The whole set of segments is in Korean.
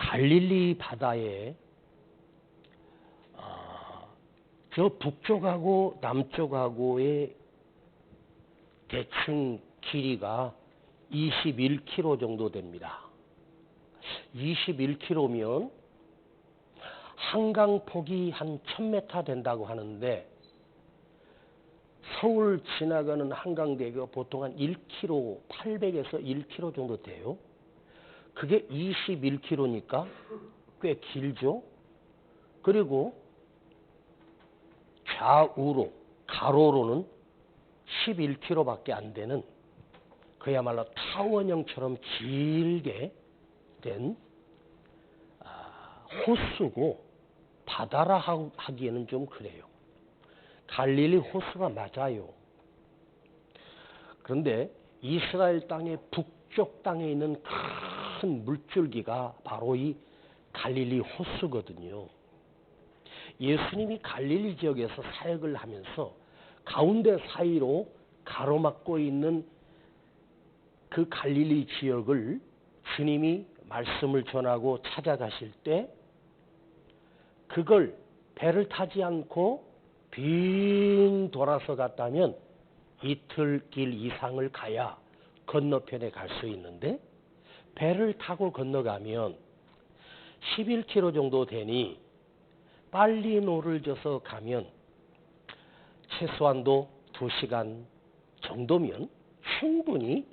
갈릴리 바다에 저 북쪽하고 남쪽하고의 대충 길이가 21km 정도 됩니다. 21km면 한강폭이 한 1000m 된다고 하는데 서울 지나가는 한강대교가 보통 한 1km, 800에서 1km 정도 돼요. 그게 21km니까 꽤 길죠. 그리고 좌우로, 가로로는 11km밖에 안 되는 그야말로 타원형처럼 길게 된 호수고 바다라 하기에는 좀 그래요. 갈릴리 호수가 맞아요. 그런데 이스라엘 땅의 북쪽 땅에 있는 큰 물줄기가 바로 이 갈릴리 호수거든요. 예수님이 갈릴리 지역에서 사역을 하면서 가운데 사이로 가로막고 있는 그 갈릴리 지역을 주님이 말씀을 전하고 찾아가실 때 그걸 배를 타지 않고 빙 돌아서 갔다면 이틀 길 이상을 가야 건너편에 갈 수 있는데 배를 타고 건너가면 11km 정도 되니 빨리 노를 져서 가면 최소한도 2시간 정도면 충분히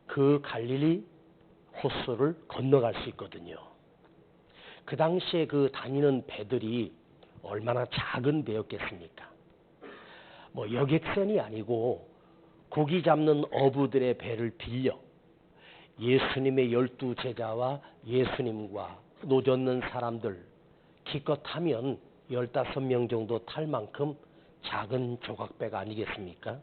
그 갈릴리 호수를 건너갈 수 있거든요. 그 당시에 그 다니는 배들이 얼마나 작은 배였겠습니까? 뭐 여객선이 아니고 고기 잡는 어부들의 배를 빌려 예수님의 12제자와 예수님과 노젓는 사람들 기껏 타면 15명 정도 탈 만큼 작은 조각배가 아니겠습니까?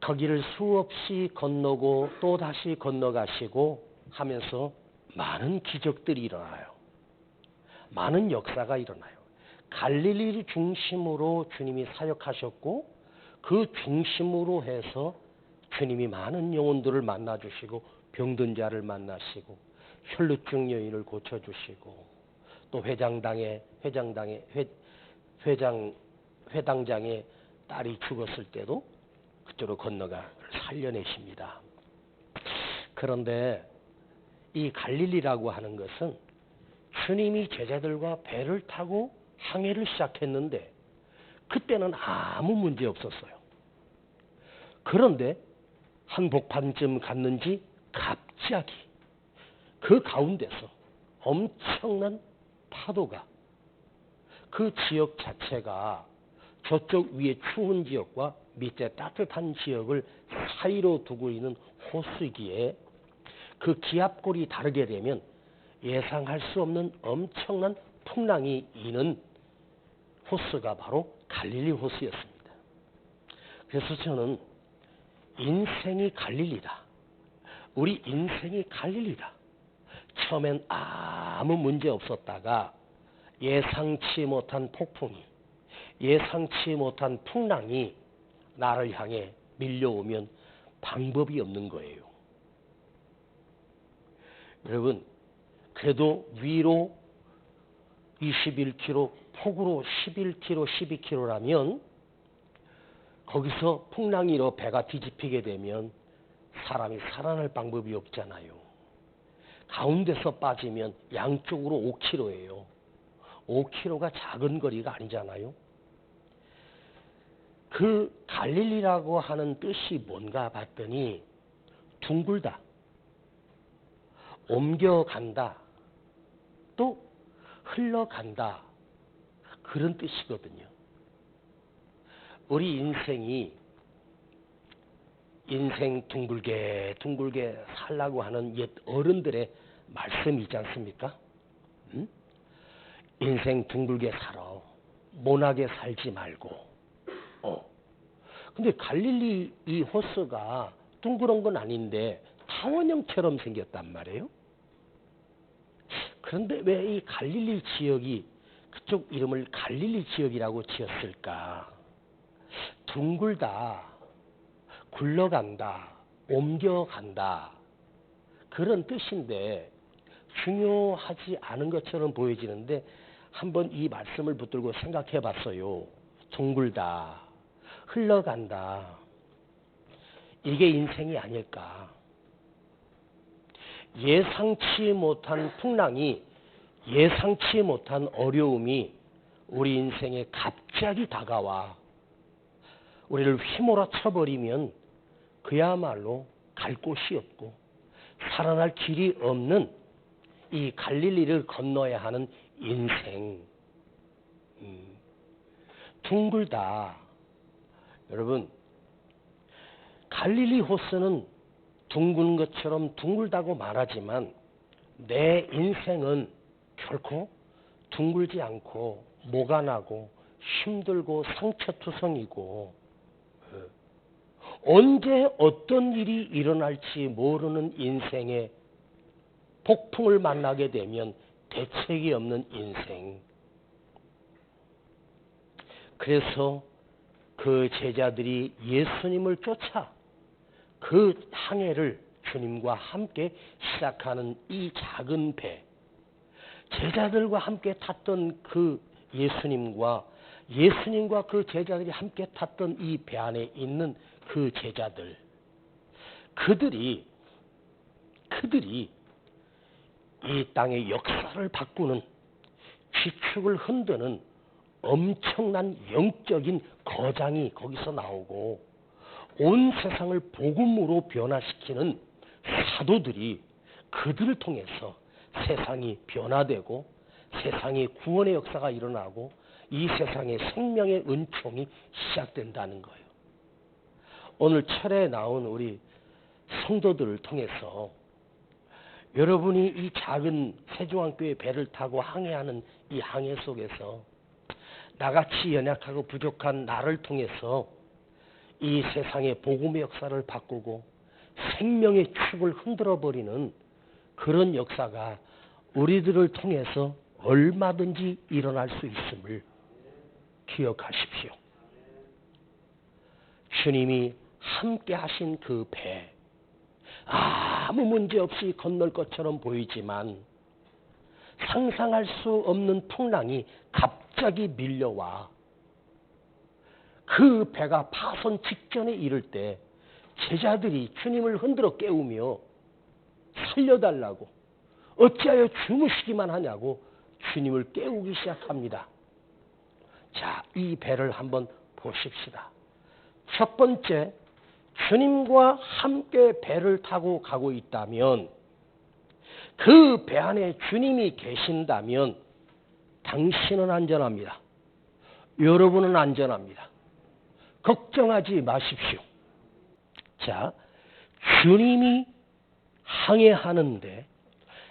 거기를 수없이 건너고 또 다시 건너가시고 하면서 많은 기적들이 일어나요. 많은 역사가 일어나요. 갈릴리를 중심으로 주님이 사역하셨고 그 중심으로 해서 주님이 많은 영혼들을 만나주시고 병든 자를 만나시고 혈루증 여인을 고쳐주시고 또 회당장의 딸이 죽었을 때도 그쪽으로 건너가 살려내십니다. 그런데 이 갈릴리라고 하는 것은 주님이 제자들과 배를 타고 항해를 시작했는데 그때는 아무 문제 없었어요. 그런데 한복판쯤 갔는지 갑자기 그 가운데서 엄청난 파도가 그 지역 자체가 저쪽 위에 추운 지역과 밑에 따뜻한 지역을 사이로 두고 있는 호수기에 그 기압골이 다르게 되면 예상할 수 없는 엄청난 풍랑이 이는 호수가 바로 갈릴리 호수였습니다. 그래서 저는 인생이 갈릴리다. 우리 인생이 갈릴리다. 처음엔 아무 문제 없었다가 예상치 못한 폭풍이, 예상치 못한 풍랑이 나를 향해 밀려오면 방법이 없는 거예요. 여러분, 그래도 위로 21km, 폭으로 11km, 12km라면 거기서 풍랑이로 배가 뒤집히게 되면 사람이 살아날 방법이 없잖아요. 가운데서 빠지면 양쪽으로 5km예요. 5km가 작은 거리가 아니잖아요. 그 갈릴리라고 하는 뜻이 뭔가 봤더니 둥글다, 옮겨간다, 또 흘러간다, 그런 뜻이거든요. 우리 인생이 인생 둥글게 둥글게 살라고 하는 옛 어른들의 말씀이 있지 않습니까? 인생 둥글게 살아. 모나게 살지 말고. 근데 갈릴리 이 호수가 둥그런 건 아닌데 타원형처럼 생겼단 말이에요. 그런데 왜 이 갈릴리 지역이 그쪽 이름을 갈릴리 지역이라고 지었을까? 둥글다, 굴러간다, 옮겨간다, 그런 뜻인데 중요하지 않은 것처럼 보여지는데 한번 이 말씀을 붙들고 생각해 봤어요. 둥글다, 흘러간다. 이게 인생이 아닐까. 예상치 못한 풍랑이, 예상치 못한 어려움이 우리 인생에 갑자기 다가와 우리를 휘몰아쳐 버리면 그야말로 갈 곳이 없고 살아날 길이 없는 이 갈릴리를 건너야 하는 인생. 둥글다. 여러분, 갈릴리 호수는 둥근 것처럼 둥글다고 말하지만 내 인생은 결코 둥글지 않고 모가나고 힘들고 상처투성이고 언제 어떤 일이 일어날지 모르는 인생에 폭풍을 만나게 되면 대책이 없는 인생. 그래서 그 제자들이 예수님을 쫓아 그 항해를 주님과 함께 시작하는 이 작은 배, 제자들과 함께 탔던 그 예수님과 그 제자들이 함께 탔던 이 배 안에 있는 그 제자들, 그들이 이 땅의 역사를 바꾸는, 지축을 흔드는 엄청난 영적인 거장이 거기서 나오고 온 세상을 복음으로 변화시키는 사도들이 그들을 통해서 세상이 변화되고 세상의 구원의 역사가 일어나고 이 세상의 생명의 은총이 시작된다는 거예요. 오늘 철에 나온 우리 성도들을 통해서 여러분이 이 작은 세종안교의 배를 타고 항해하는 이 항해 속에서 나같이 연약하고 부족한 나를 통해서 이 세상의 복음의 역사를 바꾸고 생명의 축을 흔들어버리는 그런 역사가 우리들을 통해서 얼마든지 일어날 수 있음을 기억하십시오. 주님이 함께 하신 그 배, 아무 문제 없이 건널 것처럼 보이지만 상상할 수 없는 풍랑이 갑자기 밀려와 그 배가 파손 직전에 이를 때 제자들이 주님을 흔들어 깨우며 살려달라고, 어찌하여 주무시기만 하냐고 주님을 깨우기 시작합니다. 자, 이 배를 한번 보십시다. 첫 번째, 주님과 함께 배를 타고 가고 있다면, 그 배 안에 주님이 계신다면 당신은 안전합니다. 여러분은 안전합니다. 걱정하지 마십시오. 자, 주님이 항해하는데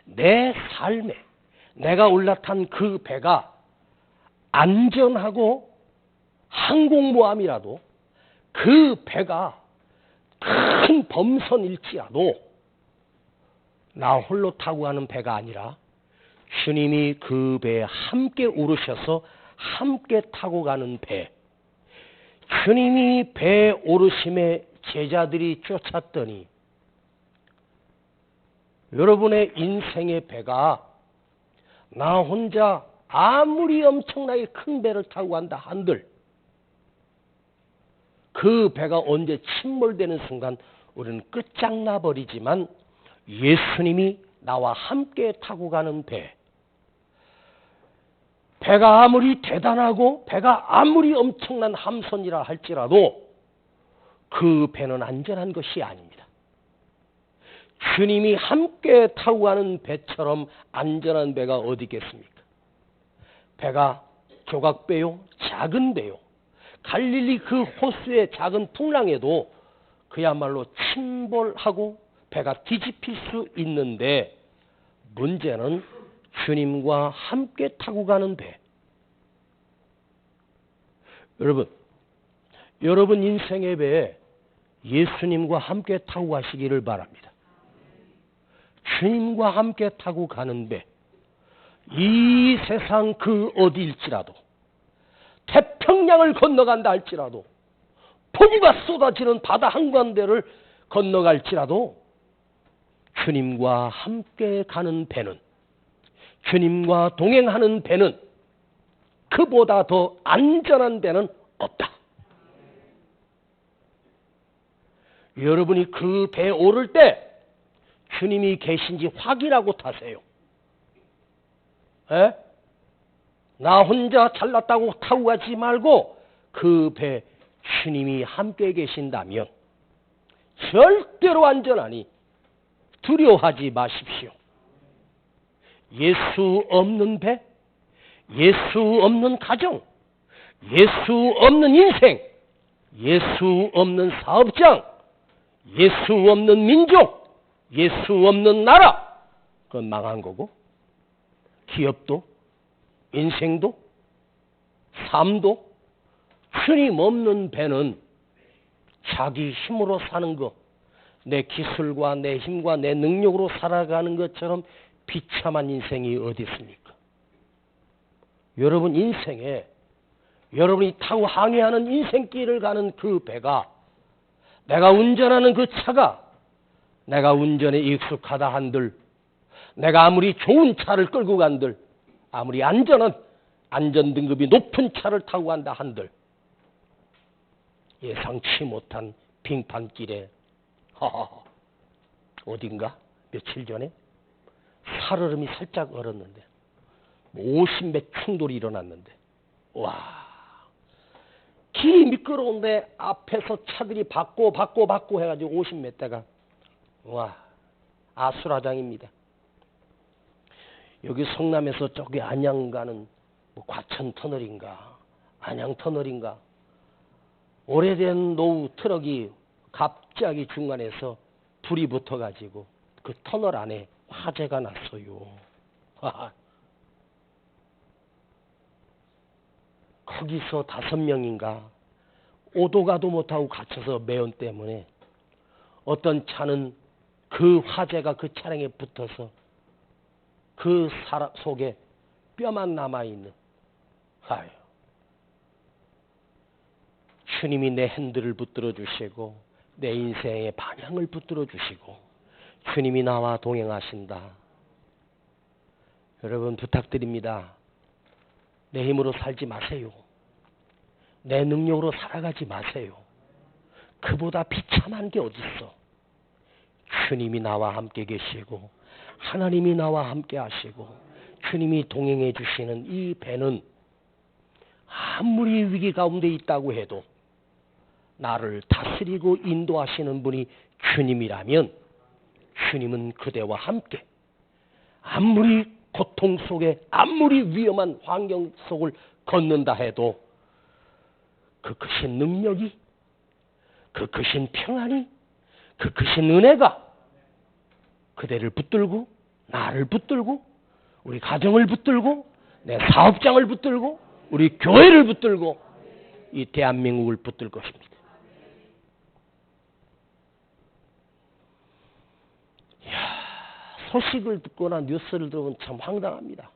내 삶에 내가 올라탄 그 배가 안전하고 항공모함이라도 그 배가 큰 범선일지라도 나 홀로 타고 가는 배가 아니라 주님이 그 배에 함께 오르셔서 함께 타고 가는 배, 주님이 배에 오르심에 제자들이 쫓았더니 여러분의 인생의 배가 나 혼자 아무리 엄청나게 큰 배를 타고 간다 한들 그 배가 언제 침몰되는 순간 우리는 끝장나 버리지만 예수님이 나와 함께 타고 가는 배가 아무리 대단하고 배가 아무리 엄청난 함선이라 할지라도 그 배는 안전한 것이 아닙니다. 주님이 함께 타고 가는 배처럼 안전한 배가 어디 있겠습니까? 배가 조각배요, 작은 배요. 갈릴리 그 호수의 작은 풍랑에도 그야말로 침몰하고 배가 뒤집힐 수 있는데 문제는 주님과 함께 타고 가는 배. 여러분 인생의 배에 예수님과 함께 타고 가시기를 바랍니다. 주님과 함께 타고 가는 배. 이 세상 그 어디일지라도 태평양을 건너간다 할지라도 폭우가 쏟아지는 바다 한가운데를 건너갈지라도 주님과 함께 가는 배는, 주님과 동행하는 배는 그보다 더 안전한 배는 없다. 여러분이 그 배에 오를 때 주님이 계신지 확인하고 타세요. 에? 나 혼자 잘났다고 타고 가지 말고 그 배 주님이 함께 계신다면 절대로 안전하니 두려워하지 마십시오. 예수 없는 배, 예수 없는 가정, 예수 없는 인생, 예수 없는 사업장, 예수 없는 민족, 예수 없는 나라, 그건 망한 거고, 기업도, 인생도, 삶도, 주님 없는 배는 자기 힘으로 사는 거, 내 기술과 내 힘과 내 능력으로 살아가는 것처럼 비참한 인생이 어디 있습니까? 여러분 인생에 여러분이 타고 항해하는 인생길을 가는 그 배가, 내가 운전하는 그 차가 내가 운전에 익숙하다 한들, 내가 아무리 좋은 차를 끌고 간들, 아무리 안전한 안전등급이 높은 차를 타고 간다 한들 예상치 못한 빙판길에 어딘가 며칠 전에 살얼음이 살짝 얼었는데 50몇 충돌이 일어났는데, 와, 길이 미끄러운데 앞에서 차들이 받고 해가지고 50몇 대가, 와, 아수라장입니다. 여기 성남에서 저기 안양 가는 뭐 과천 터널인가 안양 터널인가, 오래된 노후 트럭이 갑자기 중간에서 불이 붙어가지고 그 터널 안에 화재가 났어요. 거기서 5명인가 오도 가도 못하고 갇혀서 매연 때문에, 어떤 차는 그 화재가 그 차량에 붙어서 그 사람 속에 뼈만 남아있는, 아유, 주님이 내 핸들을 붙들어 주시고 내 인생의 방향을 붙들어 주시고 주님이 나와 동행하신다. 여러분 부탁드립니다. 내 힘으로 살지 마세요. 내 능력으로 살아가지 마세요. 그보다 비참한 게 어딨어. 주님이 나와 함께 계시고 하나님이 나와 함께 하시고 주님이 동행해 주시는 이 배는 아무리 위기 가운데 있다고 해도 나를 다스리고 인도하시는 분이 주님이라면 주님은 그대와 함께, 아무리 고통 속에 아무리 위험한 환경 속을 걷는다 해도 그 크신 능력이, 그 크신 평안이, 그 크신 은혜가 그대를 붙들고 나를 붙들고 우리 가정을 붙들고 내 사업장을 붙들고 우리 교회를 붙들고 이 대한민국을 붙들 것입니다. 소식을 듣거나 뉴스를 들으면 참 황당합니다.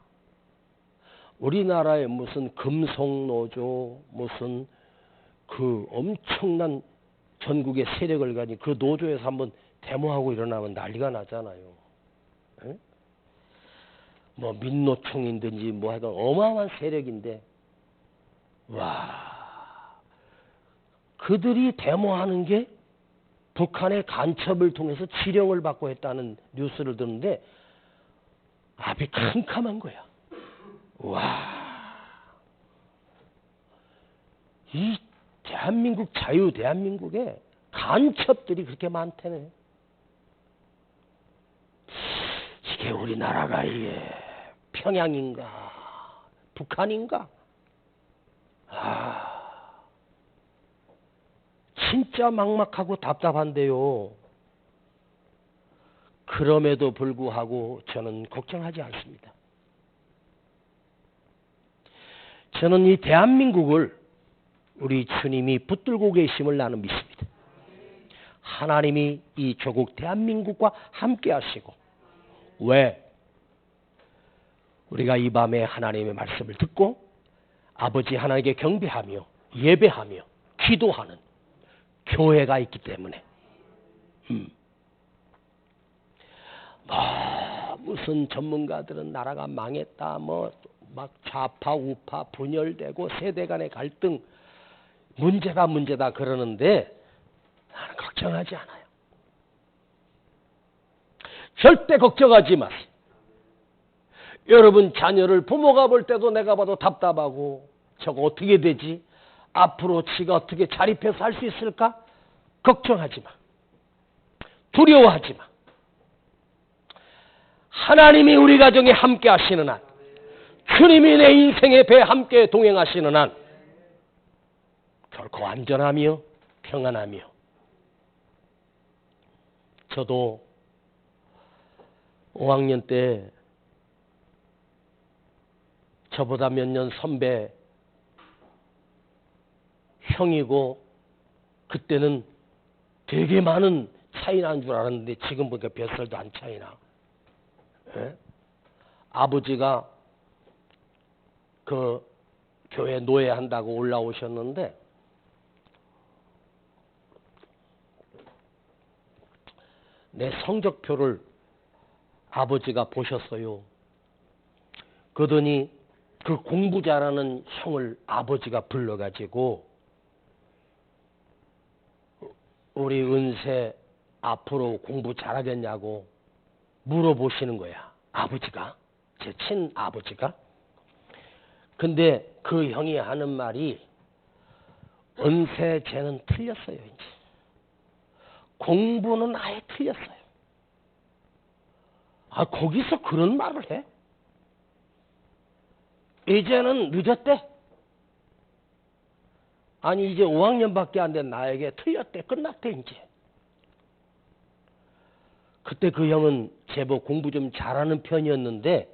우리나라에 무슨 금속노조, 무슨 그 엄청난 전국의 세력을 가진 그 노조에서 한번 데모하고 일어나면 난리가 나잖아요. 에? 뭐 민노총이든지 뭐 하여간 어마어마한 세력인데, 와, 그들이 데모하는 게 북한의 간첩을 통해서 지령을 받고 했다는 뉴스를 듣는데 앞이 캄캄한 거야. 와, 이 대한민국 자유 대한민국에 간첩들이 그렇게 많다네. 이게 우리나라가 이게 평양인가 북한인가? 진짜 막막하고 답답한데요. 그럼에도 불구하고 저는 걱정하지 않습니다. 저는 이 대한민국을 우리 주님이 붙들고 계심을 나는 믿습니다. 하나님이 이 조국 대한민국과 함께 하시고, 왜? 우리가 이 밤에 하나님의 말씀을 듣고 아버지 하나님께 경배하며 예배하며 기도하는 교회가 있기 때문에, 무슨 전문가들은 나라가 망했다, 뭐 막 좌파 우파 분열되고 세대 간의 갈등 문제다 그러는데 나는 걱정하지 않아요. 절대 걱정하지 마세요. 여러분 자녀를 부모가 볼 때도 내가 봐도 답답하고 저거 어떻게 되지? 앞으로 지가 어떻게 자립해서 할 수 있을까? 걱정하지 마. 두려워하지 마. 하나님이 우리 가정에 함께 하시는 한, 주님이 내 인생의 배에 함께 동행하시는 한 결코 안전하며 평안하며. 저도 5학년 때 저보다 몇 년 선배 형이고 그때는 되게 많은 차이 나는 줄 알았는데 지금 보니까 몇 살도 안 차이나. 예? 아버지가 그 교회 노예한다고 올라오셨는데 내 성적표를 아버지가 보셨어요. 그러더니 그 공부 잘하는 형을 아버지가 불러가지고 우리 은세 앞으로 공부 잘하겠냐고 물어보시는 거야. 아버지가, 제 친아버지가. 근데 그 형이 하는 말이 은세 쟤는 틀렸어요. 이제 공부는 아예 틀렸어요. 아, 거기서 그런 말을 해? 이제는 늦었대. 아니 이제 5학년밖에 안 된 나에게 틀렸대. 끝났대 이제. 그때 그 형은 제법 공부 좀 잘하는 편이었는데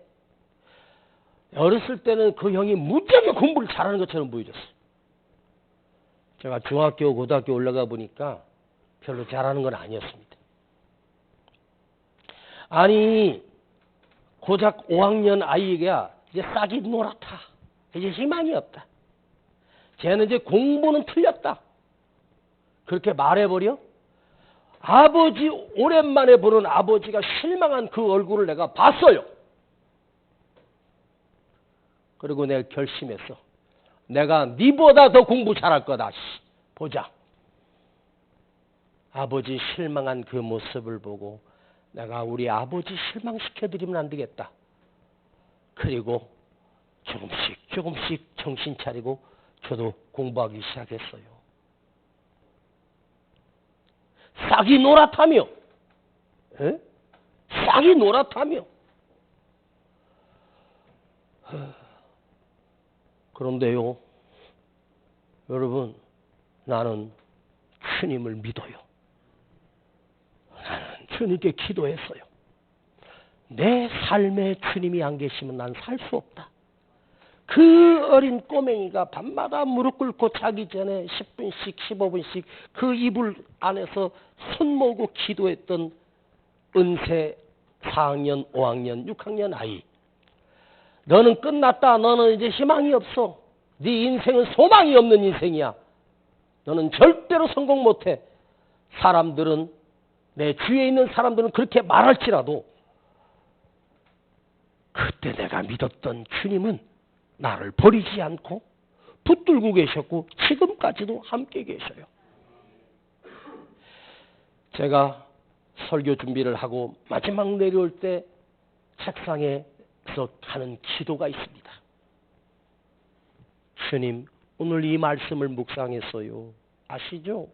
어렸을 때는 그 형이 무지하게 공부를 잘하는 것처럼 보여줬어요. 제가 중학교, 고등학교 올라가 보니까 별로 잘하는 건 아니었습니다. 아니 고작 5학년 아이가 이제 싹이 노랗다. 이제 희망이 없다. 쟤는 이제 공부는 틀렸다. 그렇게 말해버려? 아버지, 오랜만에 보는 아버지가 실망한 그 얼굴을 내가 봤어요. 그리고 내가 결심했어. 내가 니보다 더 공부 잘할 거다. 보자. 아버지 실망한 그 모습을 보고 내가 우리 아버지 실망시켜드리면 안 되겠다. 그리고 조금씩 정신 차리고 저도 공부하기 시작했어요. 싹이 노랗다며. 에? 싹이 노랗다며. 그런데요, 여러분, 나는 주님을 믿어요. 나는 주님께 기도했어요. 내 삶에 주님이 안 계시면 난 살 수 없다. 그 어린 꼬맹이가 밤마다 무릎 꿇고 자기 전에 10분씩 15분씩 그 이불 안에서 손 모으고 기도했던 은세 4학년, 5학년, 6학년 아이. 너는 끝났다. 너는 이제 희망이 없어. 네 인생은 소망이 없는 인생이야. 너는 절대로 성공 못해. 사람들은, 내 주위에 있는 사람들은 그렇게 말할지라도 그때 내가 믿었던 주님은 나를 버리지 않고 붙들고 계셨고 지금까지도 함께 계셔요. 제가 설교 준비를 하고 마지막 내려올 때 책상에서 하는 기도가 있습니다. 주님, 오늘 이 말씀을 묵상했어요. 아시죠?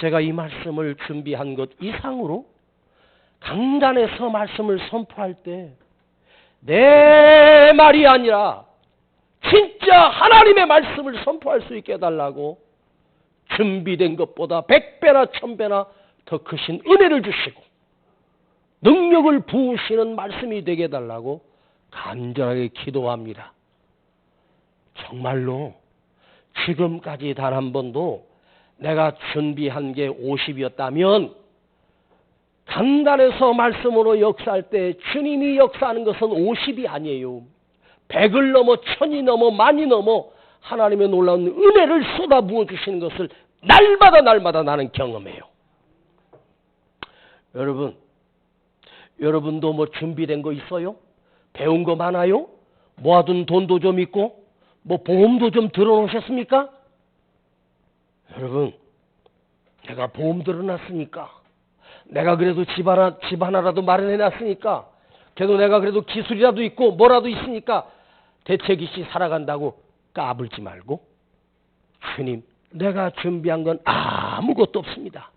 제가 이 말씀을 준비한 것 이상으로 강단에서 말씀을 선포할 때 내 말이 아니라 진짜 하나님의 말씀을 선포할 수 있게 해달라고 준비된 것보다 100배나 1000배나 더 크신 은혜를 주시고 능력을 부으시는 말씀이 되게 해달라고 간절하게 기도합니다. 정말로 지금까지 단 한 번도 내가 준비한 게 50이었다면 강단에서 말씀으로 역사할 때 주님이 역사하는 것은 50이 아니에요. 100을 넘어 1000이 넘어 만이 넘어 하나님의 놀라운 은혜를 쏟아부어 주시는 것을 날마다 나는 경험해요. 여러분, 여러분도 뭐 준비된 거 있어요? 배운 거 많아요? 모아둔 돈도 좀 있고 뭐 보험도 좀 들어놓으셨습니까? 여러분, 내가 보험 들어놨으니까, 내가 그래도 집 하나라도 마련해놨으니까, 그래도 내가 그래도 기술이라도 있고 뭐라도 있으니까 대책이시 살아간다고 까불지 말고, 주님, 내가 준비한 건 아무것도 없습니다.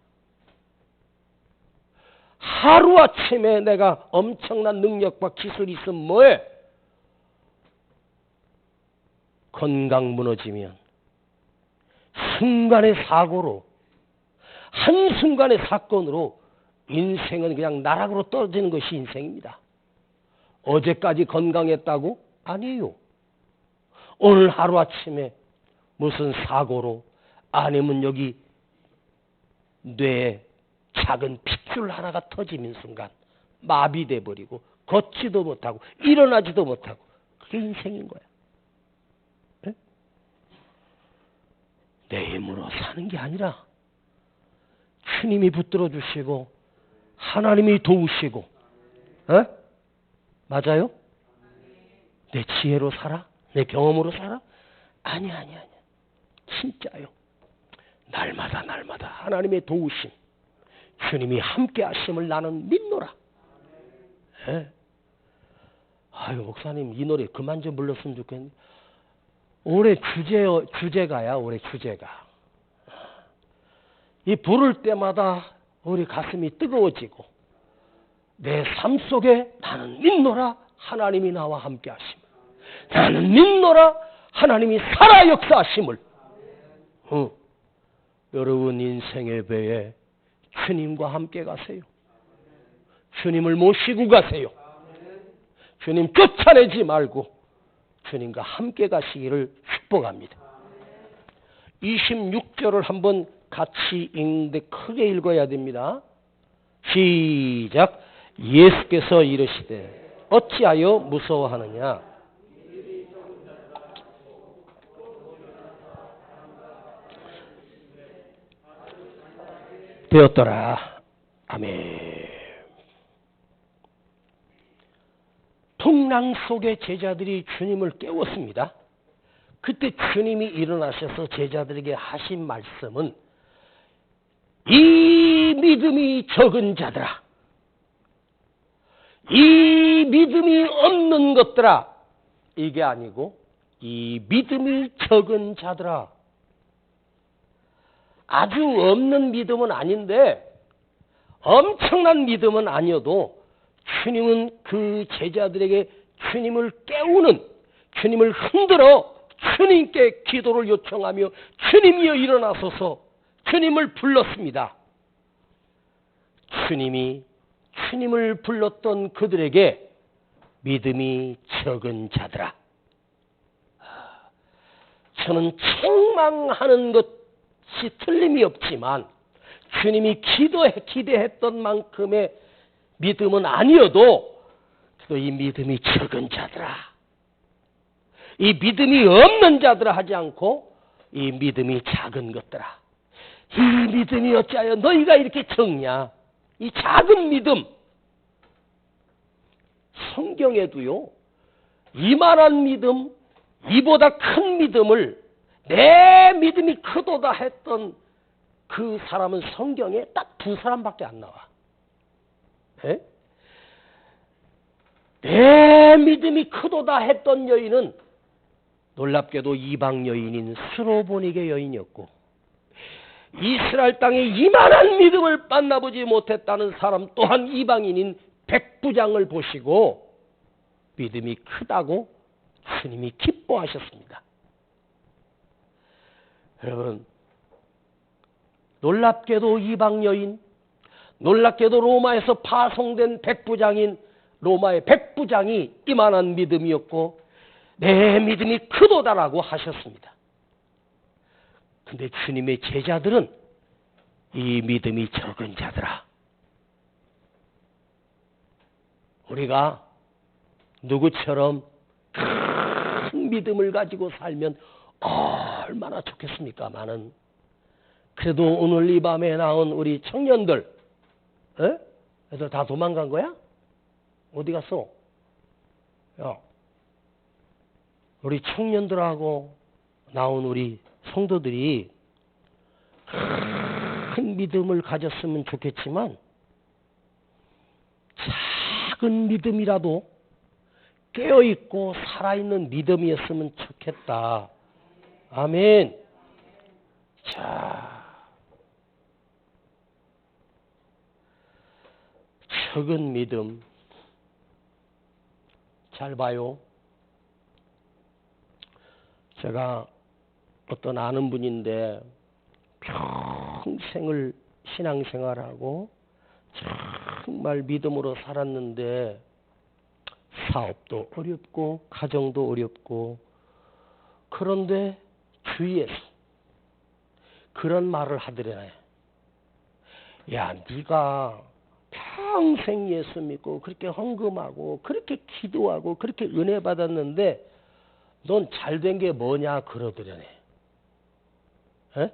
하루아침에 내가 엄청난 능력과 기술이 있으면 뭐해? 건강 무너지면 순간의 사고로, 한순간의 사건으로 인생은 그냥 나락으로 떨어지는 것이 인생입니다. 어제까지 건강했다고? 아니에요. 오늘 하루아침에 무슨 사고로, 아니면 여기 뇌에 작은 핏줄 하나가 터지는 순간 마비돼 버리고 걷지도 못하고 일어나지도 못하고, 그게 인생인 거야. 네? 내 힘으로 사는 게 아니라 주님이 붙들어 주시고 하나님이 도우시고, 맞아요? 내 지혜로 살아? 내 경험으로 살아? 아니야. 진짜요. 날마다 하나님의 도우심, 주님이 함께 하심을 나는 믿노라. 네. 아유, 목사님 이 노래 그만 좀 불렀으면 좋겠는데. 올해 주제가야. 올해 주제가. 이 부를 때마다 우리 가슴이 뜨거워지고, 내 삶 속에 나는 믿노라, 하나님이 나와 함께 하심을. 나는 믿노라, 하나님이 살아 역사하심을. 여러분 인생의 배에 주님과 함께 가세요. 주님을 모시고 가세요. 주님 쫓아내지 말고 주님과 함께 가시기를 축복합니다. 26절을 한번 같이 읽는데 크게 읽어야 됩니다. 시작. 예수께서 이르시되 어찌하여 무서워하느냐? 되었더라. 아멘. 풍랑 속에 제자들이 주님을 깨웠습니다. 그때 주님이 일어나셔서 제자들에게 하신 말씀은, 이 믿음이 적은 자들아, 이 믿음이 없는 것들아, 이게 아니고 이 믿음이 적은 자들아. 아주 없는 믿음은 아닌데 엄청난 믿음은 아니어도 주님은 그 제자들에게 주님을 깨우는, 주님을 흔들어 주님께 기도를 요청하며 주님이여 일어나소서 주님을 불렀습니다. 주님을 불렀던 그들에게 믿음이 적은 자들아. 저는 책망하는 것이 틀림이 없지만 주님이 기대했던 만큼의 믿음은 아니어도 또 이 믿음이 적은 자들아, 이 믿음이 없는 자들아 하지 않고 이 믿음이 작은 것들아, 이 믿음이 어찌하여 너희가 이렇게 적냐? 이 작은 믿음. 성경에도요, 이만한 믿음, 이보다 큰 믿음을 내 믿음이 크도다 했던 그 사람은 성경에 딱 2사람밖에 안 나와. 네? 내 믿음이 크도다 했던 여인은 놀랍게도 이방 여인인 스로보니게 여인이었고, 이스라엘 땅에 이만한 믿음을 만나보지 못했다는 사람 또한 이방인인 백부장을 보시고 믿음이 크다고 주님이 기뻐하셨습니다. 여러분, 놀랍게도 이방 여인, 놀랍게도 로마에서 파송된 백부장인 로마의 백부장이 이만한 믿음이었고 내 믿음이 크도다라고 하셨습니다. 근데 주님의 제자들은 이 믿음이 적은 자들아. 우리가 누구처럼 큰 믿음을 가지고 살면 얼마나 좋겠습니까? 많은. 그래도 오늘 이 밤에 나온 우리 청년들, 애들 다 도망간 거야? 어디 갔어? 야, 우리 청년들하고 나온 우리 성도들이 큰 믿음을 가졌으면 좋겠지만 작은 믿음이라도 깨어있고 살아있는 믿음이었으면 좋겠다. 아멘. 자, 적은 믿음. 잘 봐요. 제가 어떤 아는 분인데 평생을 신앙생활하고 정말 믿음으로 살았는데 사업도 어렵고 가정도 어렵고 그런데 주위에서 그런 말을 하더래. 야, 네가 평생 예수 믿고 그렇게 헌금하고 그렇게 기도하고 그렇게 은혜 받았는데 넌 잘된 게 뭐냐 그러더래. 에?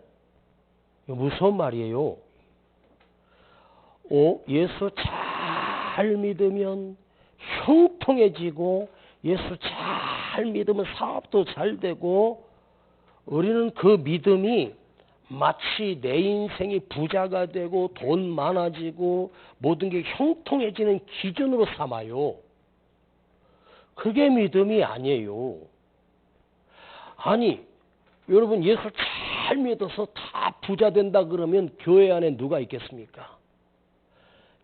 무서운 말이에요. 예수 잘 믿으면 형통해지고 예수 잘 믿으면 사업도 잘 되고 우리는 그 믿음이 마치 내 인생이 부자가 되고 돈 많아지고 모든 게 형통해지는 기준으로 삼아요. 그게 믿음이 아니에요. 아니, 여러분 예수 잘 믿어서 다 부자 된다 그러면 교회 안에 누가 있겠습니까?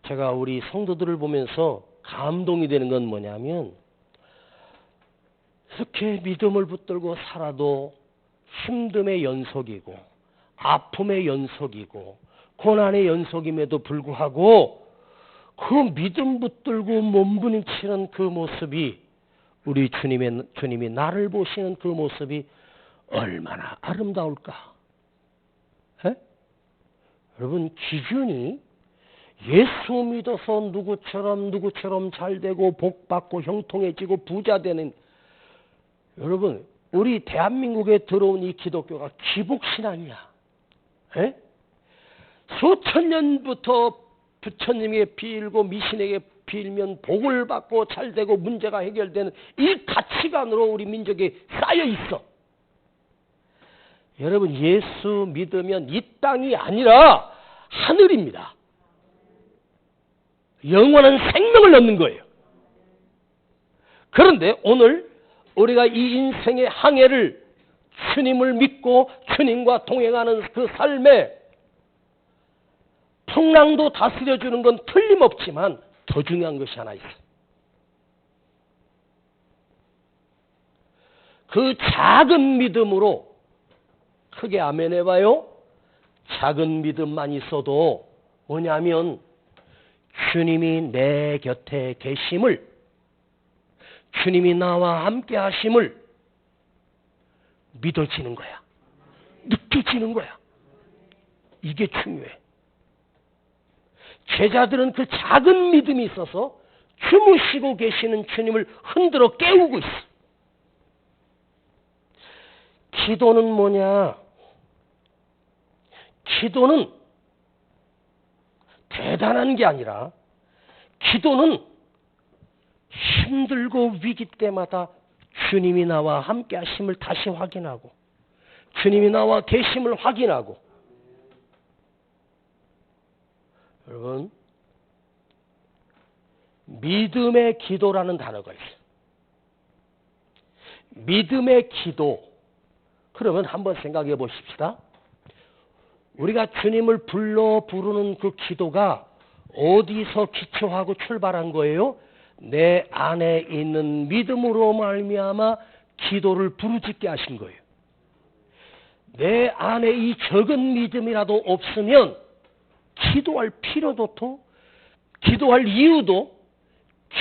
제가 우리 성도들을 보면서 감동이 되는 건 뭐냐면 이렇게 믿음을 붙들고 살아도 힘듦의 연속이고 아픔의 연속이고 고난의 연속임에도 불구하고 그 믿음 붙들고 몸부림치는 그 모습이 우리 주님이 나를 보시는 그 모습이 얼마나 아름다울까? 에? 여러분 기준이 예수 믿어서 누구처럼 잘 되고 복 받고 형통해지고 부자 되는 여러분 우리 대한민국에 들어온 이 기독교가 기복신앙이야. 에? 수천 년부터 부처님에게 빌고 미신에게 빌면 복을 받고 잘 되고 문제가 해결되는 이 가치관으로 우리 민족에 쌓여 있어. 여러분 예수 믿으면 이 땅이 아니라 하늘입니다. 영원한 생명을 얻는 거예요. 그런데 오늘 우리가 이 인생의 항해를 주님을 믿고 주님과 동행하는 그 삶에 풍랑도 다스려주는 건 틀림없지만 더 중요한 것이 하나 있어요. 그 작은 믿음으로 크게 아멘 해봐요. 작은 믿음만 있어도 뭐냐면 주님이 내 곁에 계심을 주님이 나와 함께 하심을 믿어지는 거야. 느껴지는 거야. 이게 중요해. 제자들은 그 작은 믿음이 있어서 주무시고 계시는 주님을 흔들어 깨우고 있어. 기도는 뭐냐? 기도는 대단한 게 아니라 기도는 힘들고 위기 때마다 주님이 나와 함께 하심을 다시 확인하고 주님이 나와 계심을 확인하고 여러분 믿음의 기도라는 단어가 있어요. 믿음의 기도. 그러면 한번 생각해 보십시다. 우리가 주님을 불러 부르는 그 기도가 어디서 기초하고 출발한 거예요? 내 안에 있는 믿음으로 말미암아 기도를 부르짖게 하신 거예요. 내 안에 이 적은 믿음이라도 없으면 기도할 필요도 없고 기도할 이유도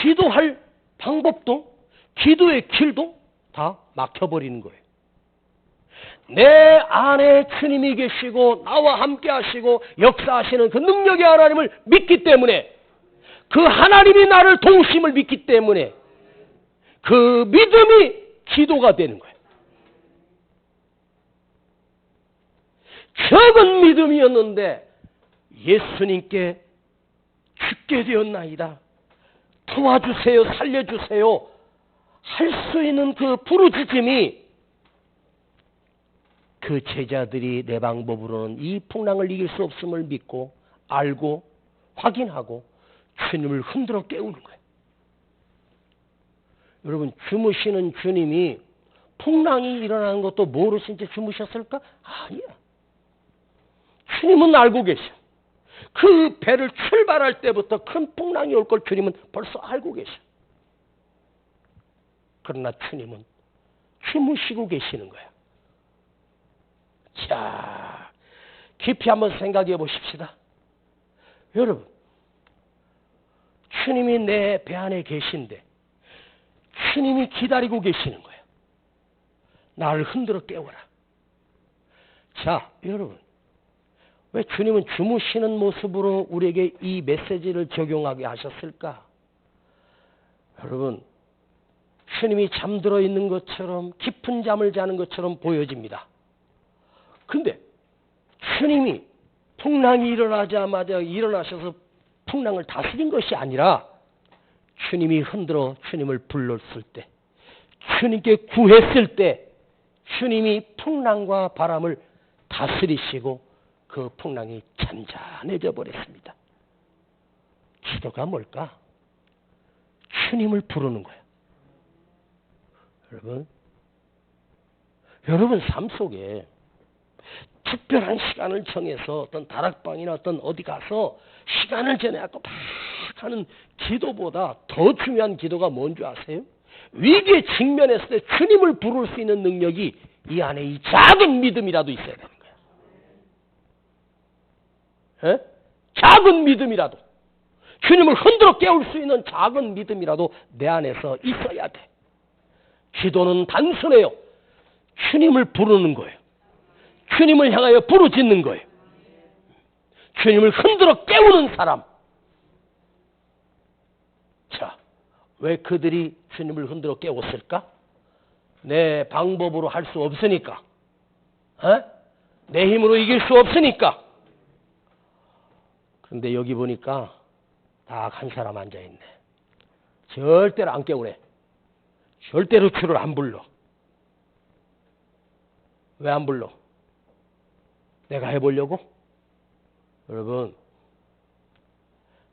기도할 방법도 기도의 길도 다 막혀버리는 거예요. 내 안에 주님이 계시고 나와 함께 하시고 역사하시는 그 능력의 하나님을 믿기 때문에 그 하나님이 나를 도우심을 믿기 때문에 그 믿음이 기도가 되는 거예요. 적은 믿음이었는데 예수님께 죽게 되었나이다. 도와주세요, 살려주세요 할 수 있는 그 부르짖음이 그 제자들이 내 방법으로는 이 풍랑을 이길 수 없음을 믿고 알고 확인하고 주님을 흔들어 깨우는 거예요. 여러분, 주무시는 주님이 풍랑이 일어나는 것도 모르신 채 주무셨을까? 아니야. 주님은 알고 계셔. 그 배를 출발할 때부터 큰 풍랑이 올 걸 주님은 벌써 알고 계셔. 그러나 주님은 주무시고 계시는 거야. 자, 깊이 한번 생각해 보십시다. 여러분, 주님이 내 배 안에 계신데 주님이 기다리고 계시는 거예요. 나를 흔들어 깨워라. 자, 여러분, 왜 주님은 주무시는 모습으로 우리에게 이 메시지를 적용하게 하셨을까? 여러분, 주님이 잠들어 있는 것처럼 깊은 잠을 자는 것처럼 보여집니다. 근데 주님이 풍랑이 일어나자마자 일어나셔서 풍랑을 다스린 것이 아니라 주님이 흔들어 주님을 불렀을 때, 주님께 구했을 때 주님이 풍랑과 바람을 다스리시고 그 풍랑이 잔잔해져 버렸습니다. 기도가 뭘까? 주님을 부르는 거예요. 여러분 삶 속에 특별한 시간을 정해서 어떤 다락방이나 어떤 어디 가서 시간을 정해갖고 막 하는 기도보다 더 중요한 기도가 뭔지 아세요? 위기에 직면했을 때 주님을 부를 수 있는 능력이 이 안에 이 작은 믿음이라도 있어야 되는 거예요. 에? 작은 믿음이라도, 주님을 흔들어 깨울 수 있는 작은 믿음이라도 내 안에서 있어야 돼. 기도는 단순해요. 주님을 부르는 거예요. 주님을 향하여 부르짖는 거예요. 주님을 흔들어 깨우는 사람. 자, 왜 그들이 주님을 흔들어 깨웠을까? 내 방법으로 할 수 없으니까. 내 힘으로 이길 수 없으니까. 그런데 여기 보니까 딱 한 사람 앉아있네. 절대로 안 깨우래. 절대로 주를 안 불러. 왜 안 불러? 내가 해보려고? 여러분,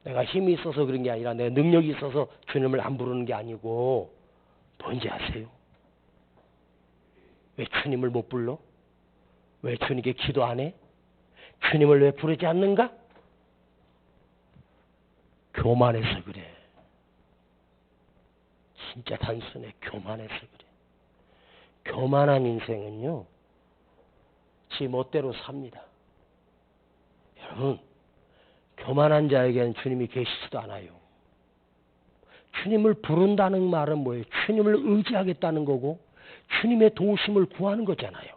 내가 힘이 있어서 그런 게 아니라 내 능력이 있어서 주님을 안 부르는 게 아니고 뭔지 아세요? 왜 주님을 못 불러? 왜 주님께 기도 안 해? 주님을 왜 부르지 않는가? 교만해서 그래. 진짜 단순해. 교만해서 그래. 교만한 인생은요, 지 멋대로 삽니다. 여러분, 교만한 자에게는 주님이 계시지도 않아요. 주님을 부른다는 말은 뭐예요? 주님을 의지하겠다는 거고 주님의 도우심을 구하는 거잖아요.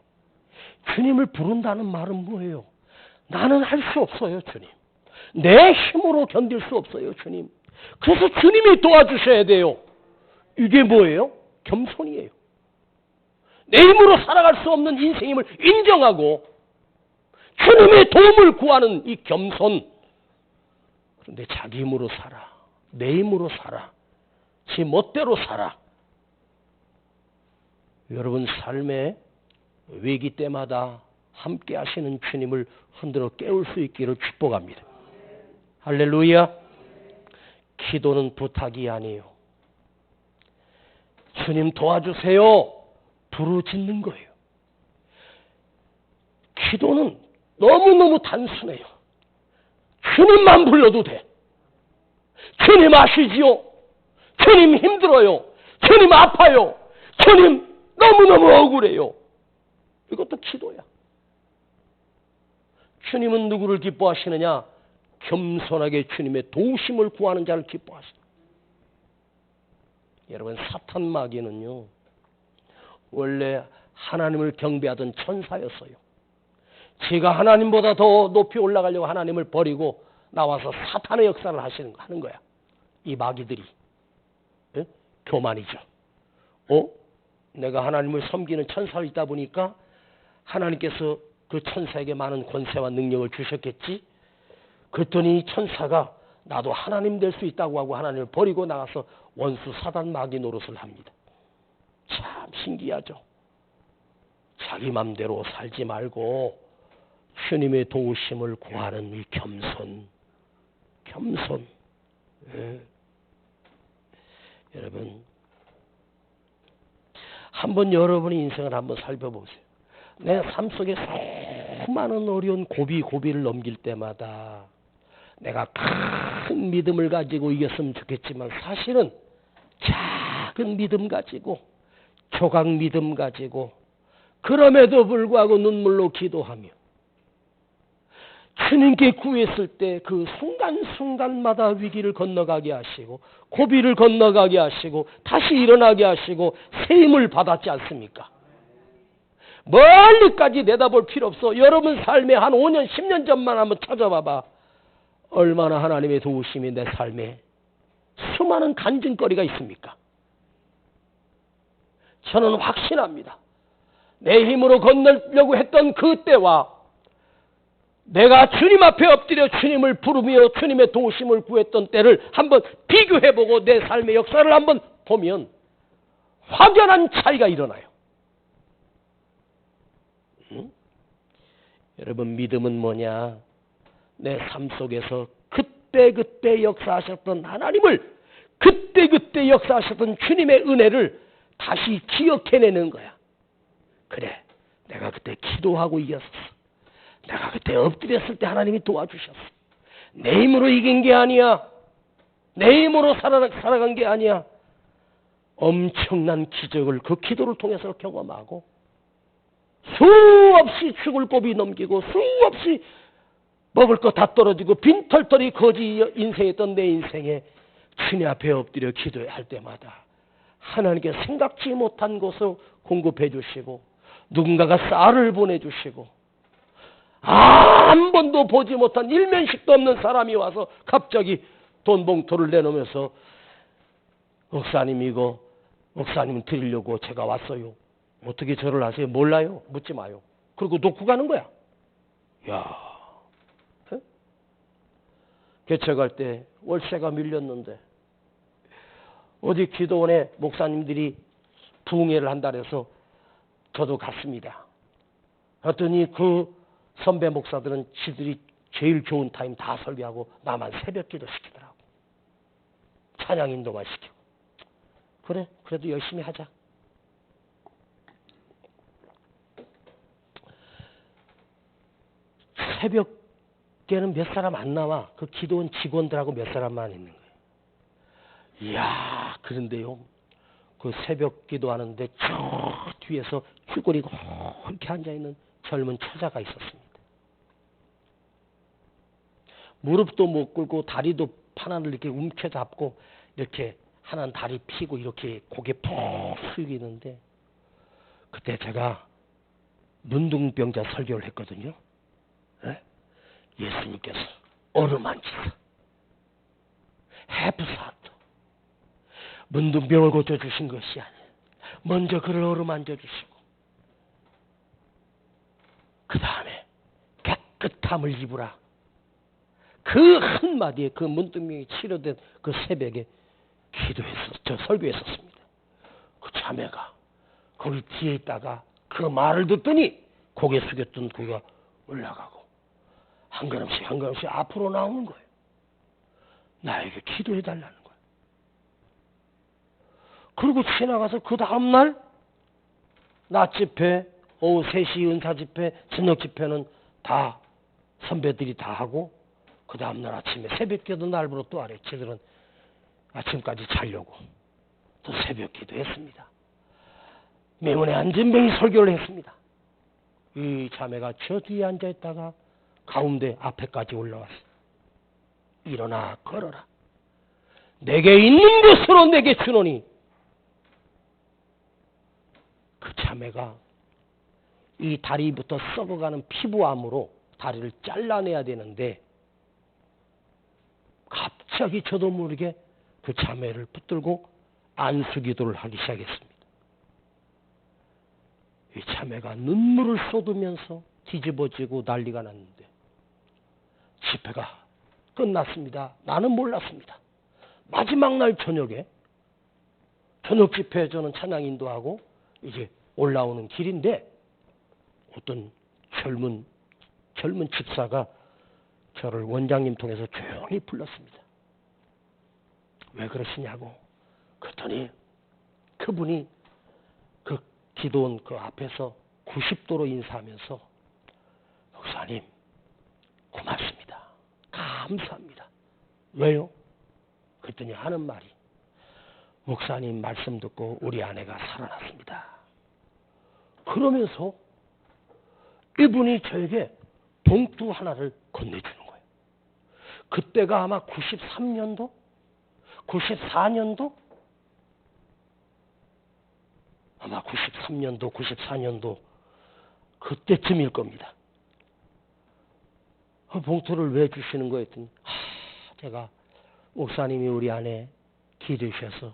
주님을 부른다는 말은 뭐예요? 나는 할 수 없어요, 주님. 내 힘으로 견딜 수 없어요, 주님. 그래서 주님이 도와주셔야 돼요. 이게 뭐예요? 겸손이에요. 내 힘으로 살아갈 수 없는 인생임을 인정하고 주님의 도움을 구하는 이 겸손. 그런데 자기 힘으로 살아. 내 힘으로 살아. 지 멋대로 살아. 여러분 삶의 위기 때마다 함께 하시는 주님을 흔들어 깨울 수 있기를 축복합니다. 할렐루야. 기도는 부탁이 아니에요. 주님 도와주세요. 부르짖는 거예요. 기도는 너무너무 단순해요. 주님만 불러도 돼. 주님 아시지요? 주님 힘들어요. 주님 아파요. 주님 너무너무 억울해요. 이것도 기도야. 주님은 누구를 기뻐하시느냐? 겸손하게 주님의 도우심을 구하는 자를 기뻐하시다. 여러분, 사탄 마귀는요, 원래 하나님을 경배하던 천사였어요. 제가 하나님보다 더 높이 올라가려고 하나님을 버리고 나와서 사탄의 역사를 하는 거야. 이 마귀들이. 예? 교만이죠. 내가 하나님을 섬기는 천사가 있다 보니까 하나님께서 그 천사에게 많은 권세와 능력을 주셨겠지. 그랬더니 천사가 나도 하나님 될 수 있다고 하고 하나님을 버리고 나가서 원수 사단 마귀 노릇을 합니다. 참 신기하죠. 자기 맘대로 살지 말고 주님의 도우심을 구하는 이 겸손. 예. 여러분, 한번 여러분의 인생을 한번 살펴보세요. 내 삶 속에 수많은 어려운 고비를 넘길 때마다 내가 큰 믿음을 가지고 이겼으면 좋겠지만 사실은 작은 믿음 가지고 조각 믿음 가지고 그럼에도 불구하고 눈물로 기도하며 주님께 구했을 때 그 순간순간마다 위기를 건너가게 하시고 고비를 건너가게 하시고 다시 일어나게 하시고 새 힘을 받았지 않습니까? 멀리까지 내다볼 필요 없어. 여러분 삶에 한 5년 10년 전만 한번 찾아봐봐. 얼마나 하나님의 도우심이 내 삶에 수많은 간증거리가 있습니까? 저는 확신합니다. 내 힘으로 건너려고 했던 그때와 내가 주님 앞에 엎드려 주님을 부르며 주님의 도우심을 구했던 때를 한번 비교해보고 내 삶의 역사를 한번 보면 확연한 차이가 일어나요. 여러분, 믿음은 뭐냐? 내 삶 속에서 그때 역사하셨던 하나님을, 그때 역사하셨던 주님의 은혜를 다시 기억해내는 거야. 그래, 내가 그때 기도하고 이겼었어. 내가 그때 엎드렸을 때 하나님이 도와주셨어. 내 힘으로 이긴 게 아니야. 내 힘으로 살아간 게 아니야. 엄청난 기적을 그 기도를 통해서 경험하고 수없이 죽을 고비 넘기고 수없이 먹을 거 다 떨어지고 빈털터리 거지 인생했던 내 인생에 주님 앞에 엎드려 기도할 때마다 하나님께 생각지 못한 것을 공급해 주시고 누군가가 쌀을 보내주시고 한 번도 보지 못한 일면식도 없는 사람이 와서 갑자기 돈 봉투를 내놓으면서 목사님 이거 목사님 드리려고 제가 왔어요. 어떻게 저를 아세요? 몰라요. 묻지 마요. 그리고 놓고 가는 거야. 야, 개척할 때 월세가 밀렸는데 어디 기도원에 목사님들이 부흥회를 한다 해서 저도 갔습니다. 그랬더니 그 선배 목사들은 지들이 제일 좋은 타임 다 설교하고 나만 새벽 기도 시키더라고. 찬양 인도만 시키고. 그래, 그래도 열심히 하자. 새벽에는 몇 사람 안 나와. 그 기도원 직원들하고 몇 사람만 있는 거예요. 이야, 그런데요. 그 새벽 기도하는데 저 뒤에서 쭈그리고 이렇게 앉아있는 젊은 처자가 있었습니다. 무릎도 못 꿇고 다리도 하나를 이렇게 움켜잡고 이렇게 하나는 다리 피고 이렇게 고개 푹 숙이는데 그때 제가 문둥병자 설교를 했거든요. 네? 예수님께서 어루만지사 헤프사도 문둥병을 고쳐주신 것이 아니에요. 먼저 그를 어루만져 주시고 그 다음에 깨끗함을 입으라. 그 한마디에 그 문둥병이 치료된 그 새벽에 설교했었습니다. 그 자매가 거기 뒤에 있다가 그 말을 듣더니 고개 숙였던 그가 올라가고 한 걸음씩 앞으로 나오는 거예요. 나에게 기도해달라는 거예요. 그리고 지나가서 그 다음날 낮 집회, 오후 3시 은사 집회, 저녁 집회는 다 선배들이 다 하고 그 다음날 아침에 새벽기도 날부로 또 하래. 저들은 아침까지 자려고 또 새벽기도 했습니다. 명원에 안전병이 설교를 했습니다. 이 자매가 저 뒤에 앉아있다가 가운데 앞에까지 올라왔어. 일어나 걸어라. 내게 있는 것으로 내게 주노니. 그 자매가 이 다리부터 썩어가는 피부암으로 다리를 잘라내야 되는데 갑자기 저도 모르게 그 자매를 붙들고 안수기도를 하기 시작했습니다. 이 자매가 눈물을 쏟으면서 뒤집어지고 난리가 났는데 집회가 끝났습니다. 나는 몰랐습니다. 마지막 날 저녁에 저녁 집회에 저는 찬양 인도하고 이제 올라오는 길인데 어떤 젊은 집사가 저를 원장님 통해서 조용히 불렀습니다. 왜 그러시냐고. 그랬더니 그분이 그 기도원 그 앞에서 90도로 인사하면서 목사님 고맙습니다. 감사합니다. 왜요? 그랬더니 하는 말이 목사님 말씀 듣고 우리 아내가 살아났습니다. 그러면서 이분이 저에게 봉투 하나를 건네주는 거예요. 그때가 아마 93년도? 94년도? 아마 93년도, 94년도 그때쯤일 겁니다. 그 봉투를 왜 주시는 거예요? 했더니 제가 목사님이 우리 아내 기르셔서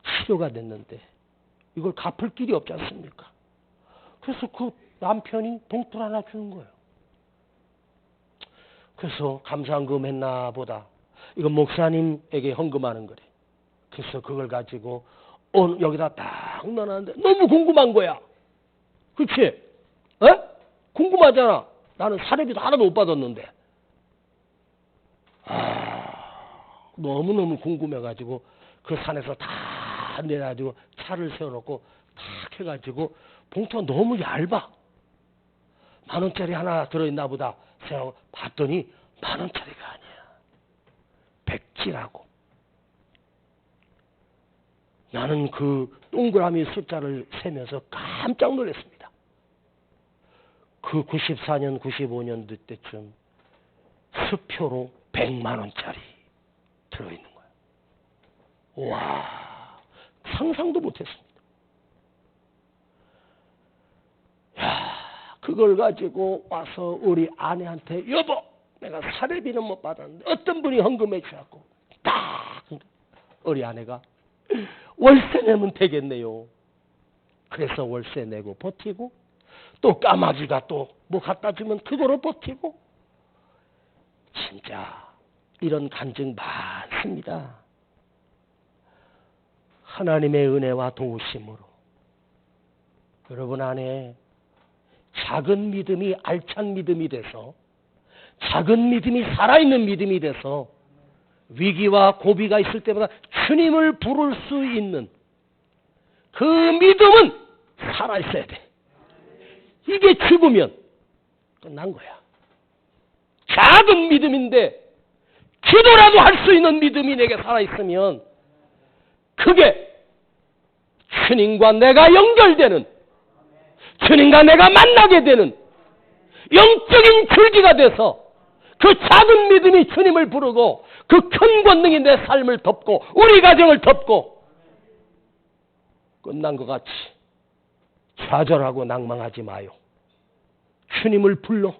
치료가 됐는데 이걸 갚을 길이 없지 않습니까? 그래서 그 남편이 봉투를 하나 주는 거예요. 그래서 감사한금 했나 보다. 이건 목사님에게 헌금하는 거래. 그래서 그걸 가지고 여기다 딱 넣어놨는데 너무 궁금한 거야. 그렇지? 에? 궁금하잖아. 나는 사례비도 하나도 못 받았는데. 너무너무 궁금해가지고 그 산에서 다 내가지고 차를 세워놓고 탁 해가지고 봉투가 너무 얇아. 10,000원짜리 하나 들어있나 보다 생각하고 봤더니 10,000원짜리가 아니야. 백지라고. 나는 그 동그라미 숫자를 세면서 깜짝 놀랐습니다. 그 94년, 95년도 때쯤 수표로 100만원짜리 들어있는 거예요. 와, 상상도 못했습니다. 야, 그걸 가지고 와서 우리 아내한테 여보, 내가 사례비는 못 받았는데 어떤 분이 헌금해 주셨고 딱 우리 아내가 월세 내면 되겠네요. 그래서 월세 내고 버티고 또 까마귀가 또 뭐 갖다 주면 그거로 버티고 진짜 이런 간증 많습니다. 하나님의 은혜와 도우심으로 여러분 안에 작은 믿음이 알찬 믿음이 돼서 작은 믿음이 살아있는 믿음이 돼서 위기와 고비가 있을 때마다 주님을 부를 수 있는 그 믿음은 살아있어야 돼. 이게 죽으면 끝난 거야. 작은 믿음인데 기도라도 할 수 있는 믿음이 내게 살아있으면 그게 주님과 내가 연결되는, 주님과 내가 만나게 되는 영적인 줄기가 돼서 그 작은 믿음이 주님을 부르고 그 큰 권능이 내 삶을 덮고 우리 가정을 덮고 끝난 것 같이 좌절하고 낭망하지 마요. 주님을 불러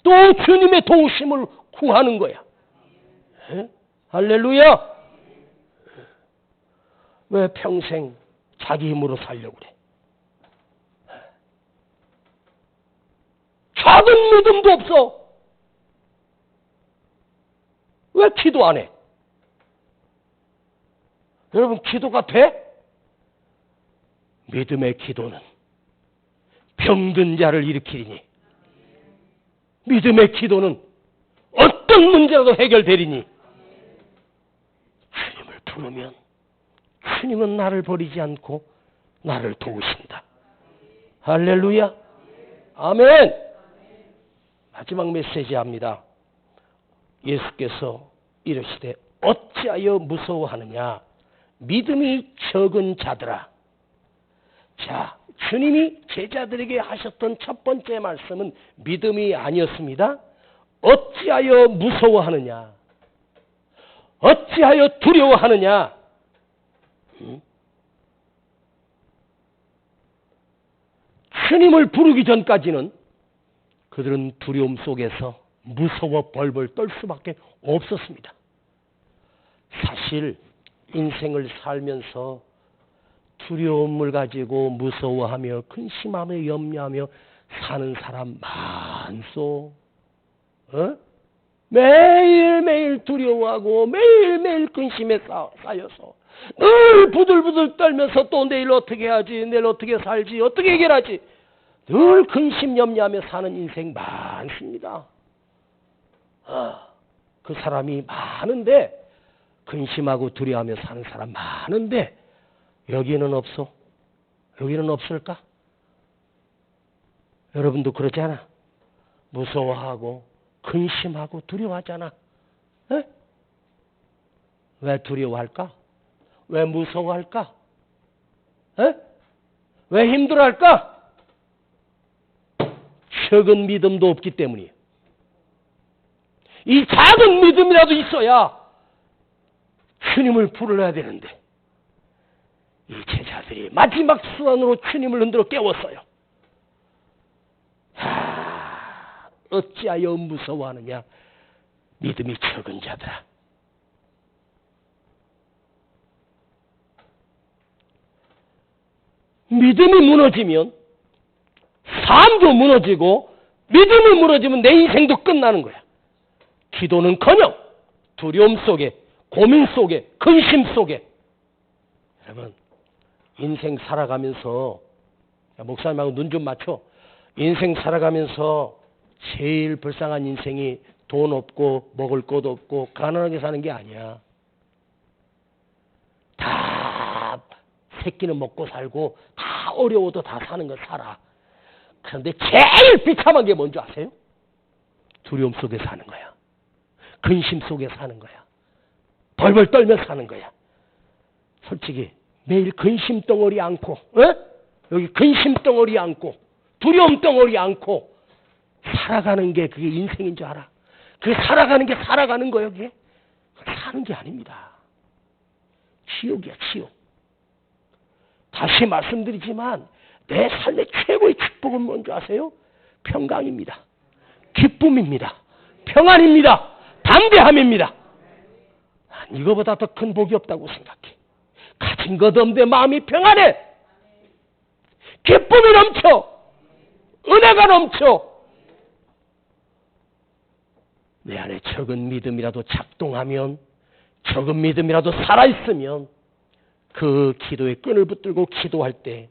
또 주님의 도우심을 구하는 거야. 에? 할렐루야. 왜 평생 자기 힘으로 살려고 그래? 작은 믿음도 없어. 왜 기도 안 해? 여러분 기도가 돼? 믿음의 기도는 병든 자를 일으키리니 믿음의 기도는 어떤 문제라도 해결되리니 주님을 부르면 주님은 나를 버리지 않고 나를 도우신다. 할렐루야. 아멘. 마지막 메시지 합니다. 예수께서 이르시되 어찌하여 무서워하느냐 믿음이 적은 자들아. 자, 주님이 제자들에게 하셨던 첫 번째 말씀은 믿음이 아니었습니다. 어찌하여 무서워하느냐, 어찌하여 두려워하느냐. 주님을 부르기 전까지는 그들은 두려움 속에서 무서워 벌벌 떨 수밖에 없었습니다. 사실 인생을 살면서 두려움을 가지고 무서워하며 근심하며 염려하며 사는 사람 많소. 매일매일 두려워하고 매일매일 근심에 쌓여서 늘 부들부들 떨면서 또 내일 어떻게 해야지, 내일 어떻게 살지, 어떻게 해결하지, 늘 근심 염려하며 사는 인생 많습니다. 그 사람이 많은데, 근심하고 두려워하며 사는 사람 많은데 여기는 없어? 여기는 없을까? 여러분도 그러잖아. 무서워하고 근심하고 두려워하잖아. 에? 왜 두려워할까? 왜 무서워할까? 에? 왜 힘들어할까? 적은 믿음도 없기 때문이에요. 이 작은 믿음이라도 있어야 주님을 부르러야 되는데, 이 제자들이 마지막 수단으로 주님을 흔들어 깨웠어요. 어찌하여 무서워하느냐? 믿음이 적은 자들아. 믿음이 무너지면 삶도 무너지고, 믿음이 무너지면 내 인생도 끝나는 거야. 기도는커녕 두려움 속에, 고민 속에, 근심 속에. 여러분, 인생 살아가면서, 목사님하고 눈 좀 맞춰. 인생 살아가면서 제일 불쌍한 인생이 돈 없고 먹을 것 없고 가난하게 사는 게 아니야. 다 새끼는 먹고 살고 다 어려워도 다 사는 거 살아. 그런데 제일 비참한 게 뭔지 아세요? 두려움 속에 사는 거야. 근심 속에 사는 거야. 벌벌 떨며 사는 거야. 솔직히 매일 근심 덩어리 안고, 여기 근심 덩어리 안고, 두려움 덩어리 안고 살아가는 게 그게 인생인 줄 알아? 그 살아가는 게 살아가는 거예요, 그게? 사는 게 아닙니다. 지옥이야, 지옥. 다시 말씀드리지만 내 삶의 최고의 축복은 뭔지 아세요? 평강입니다. 기쁨입니다. 평안입니다. 담대함입니다. 이거보다 더 큰 복이 없다고 생각해. 가진 것 없는데 마음이 평안해. 기쁨이 넘쳐. 은혜가 넘쳐. 내 안에 적은 믿음이라도 작동하면, 적은 믿음이라도 살아있으면 그 기도의 끈을 붙들고 기도할 때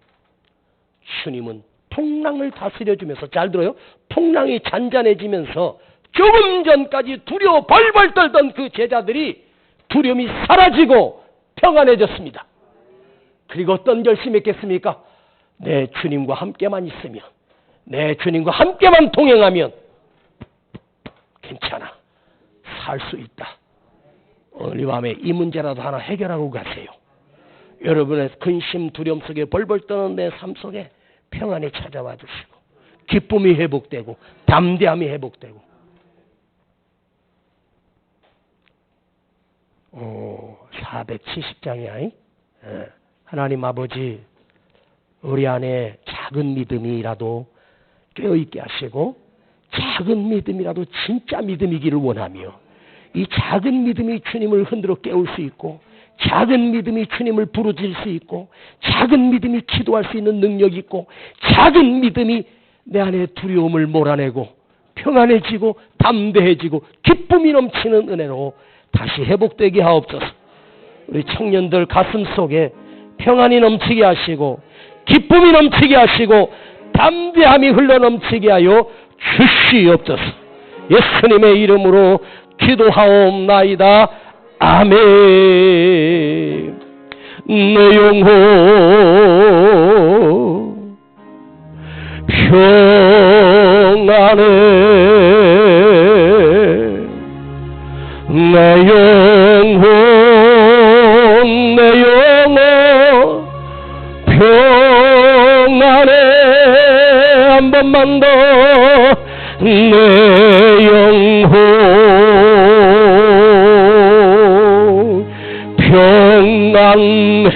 주님은 풍랑을 다스려주면서, 잘 들어요, 풍랑이 잔잔해지면서 조금 전까지 두려워 벌벌 떨던 그 제자들이 두려움이 사라지고 평안해졌습니다. 그리고 어떤 결심했겠습니까? 내 주님과 함께만 있으면, 내 주님과 함께만 동행하면 괜찮아, 살 수 있다. 오늘 이 밤에 이 문제라도 하나 해결하고 가세요. 여러분의 근심 두려움 속에 벌벌 떠는 내 삶 속에 평안이 찾아와 주시고, 기쁨이 회복되고, 담대함이 회복되고. 470장이야. 하나님 아버지, 우리 안에 작은 믿음이라도 깨어있게 하시고, 작은 믿음이라도 진짜 믿음이기를 원하며, 이 작은 믿음이 주님을 흔들어 깨울 수 있고, 작은 믿음이 주님을 부르질 수 있고, 작은 믿음이 기도할 수 있는 능력이 있고, 작은 믿음이 내 안에 두려움을 몰아내고 평안해지고 담대해지고 기쁨이 넘치는 은혜로 다시 회복되게 하옵소서. 우리 청년들 가슴 속에 평안이 넘치게 하시고, 기쁨이 넘치게 하시고, 담대함이 흘러넘치게 하여 주시옵소서. 예수님의 이름으로 기도하옵나이다. 아멘. 내 영혼 평안해, 내 영혼, 내 영혼 평안해. 한 번만 더. 내 영혼 평안해,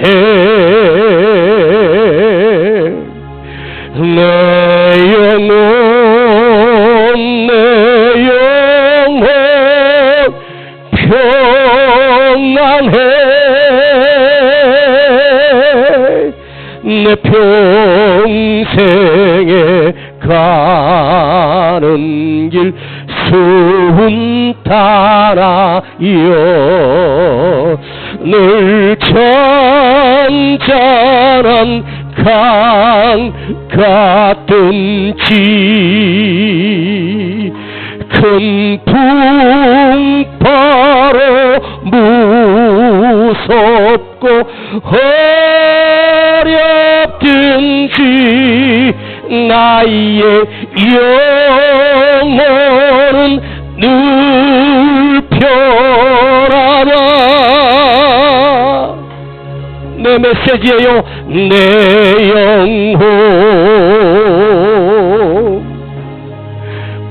내 영혼, 내 영혼 평안해. 내 평생에 가는 길 주음 따라요 늘 잔잔한 강 같든지 큰 풍파로 무섭고 어렵든지 나의 영혼은 늘 편하다. 내 메시지예요. 내 영혼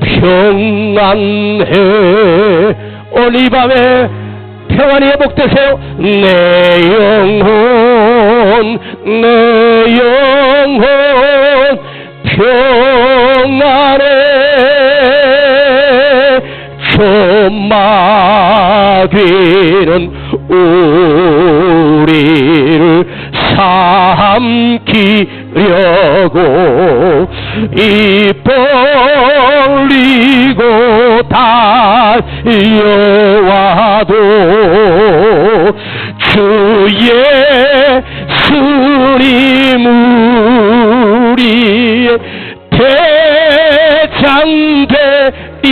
평안해. 오늘 이 밤에 평안이 회복되세요. 내 영혼 내 영혼 평안해. 조마귀는 우리를 삼키려고 입 벌리고 달려와도 주 예수님 우리의 대장되리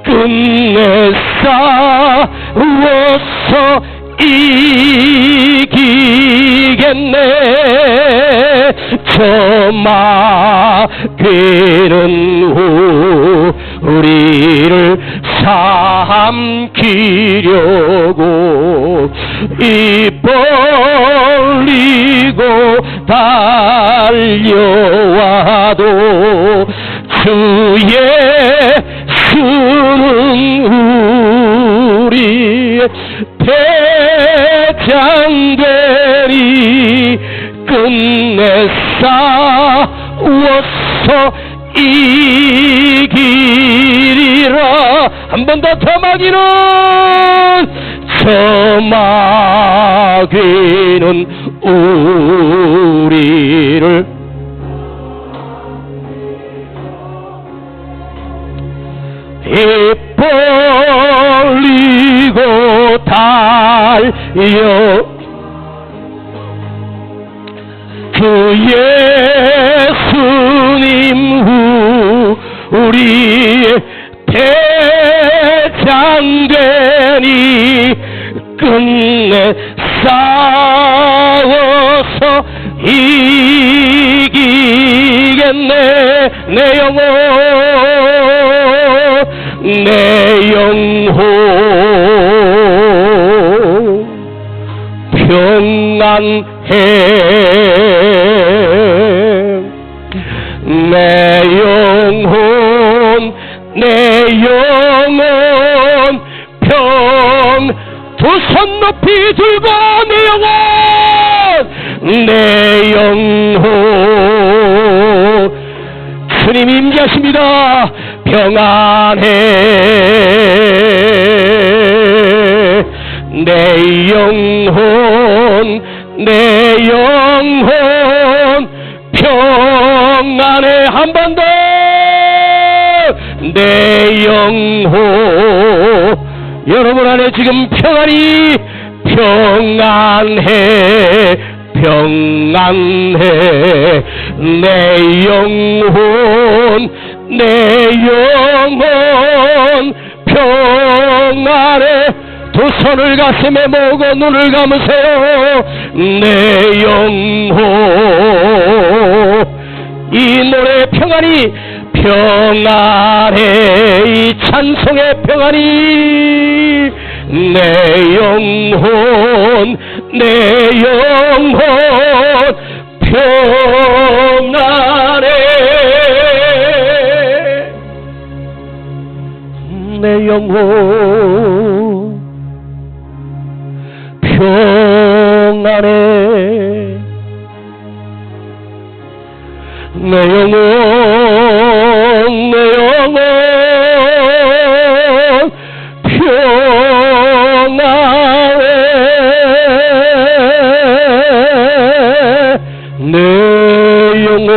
끝내 싸워서 이기겠네. 저마귀는 우리를 삼키려고 입 벌리고 달려와도 주의 예수는 우리의 대장되리 끝내 싸워서 이기리라. 한 번 더 저마귀는 우리를 입 벌리고 달려 주 예수님 우리의 대장되니 끝내 싸워서 이기겠네. 내 영혼 내 영혼 평안해. 내 영혼 내 영혼 두 손 높이 들고 내 영혼 내 영혼 주님 임재하십니다. 평안해. 내 영혼 내 영혼 평안해. 한 번 더 내 영혼 여러분 안에 지금 평안해 내 영혼 평안해. 두 손을 가슴에 모으고 눈을 감으세요. 내 영혼 이 노래의 평안해. 이 찬송의 평안이 내 영혼 평안해. 내 영혼 평안해. 내 영혼 평안해. 내 영혼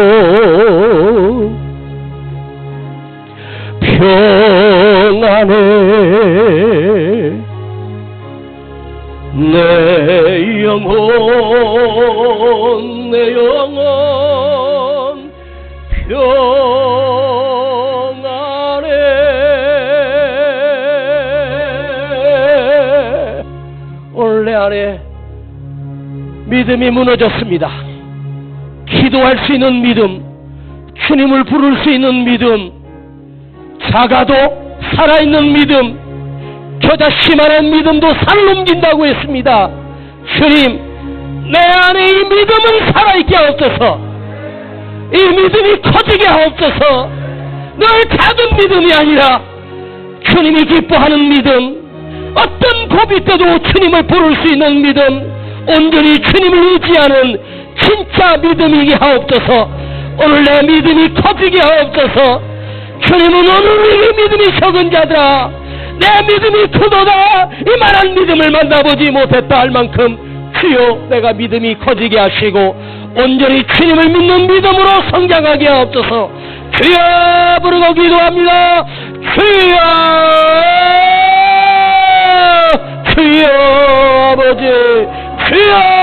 평안해. 내 영혼 내 영혼 평안해. 오늘 내 안에 믿음이 무너졌습니다. 기도할 수 있는 믿음, 주님을 부를 수 있는 믿음, 작아도 살아있는 믿음, 겨자씨만한 믿음도 산을 옮긴다고 했습니다. 주님, 내 안에 이 믿음은 살아있게 하옵소서. 이 믿음이 커지게 하옵소서. 늘 작은 믿음이 아니라 주님이 기뻐하는 믿음, 어떤 고비 때도 주님을 부를 수 있는 믿음, 온전히 주님을 의지하는 진짜 믿음이게 하옵소서. 오늘 내 믿음이 커지게 하옵소서. 주님은 오늘 이 믿음이 적은 자들아, 내 믿음이 크도다 이만한 믿음을 만나보지 못했다 할 만큼 주여 내가 믿음이 커지게 하시고 온전히 주님을 믿는 믿음으로 성장하게 하옵소서. 주여 부르고 기도합니다. 주여 주여 아버지 주여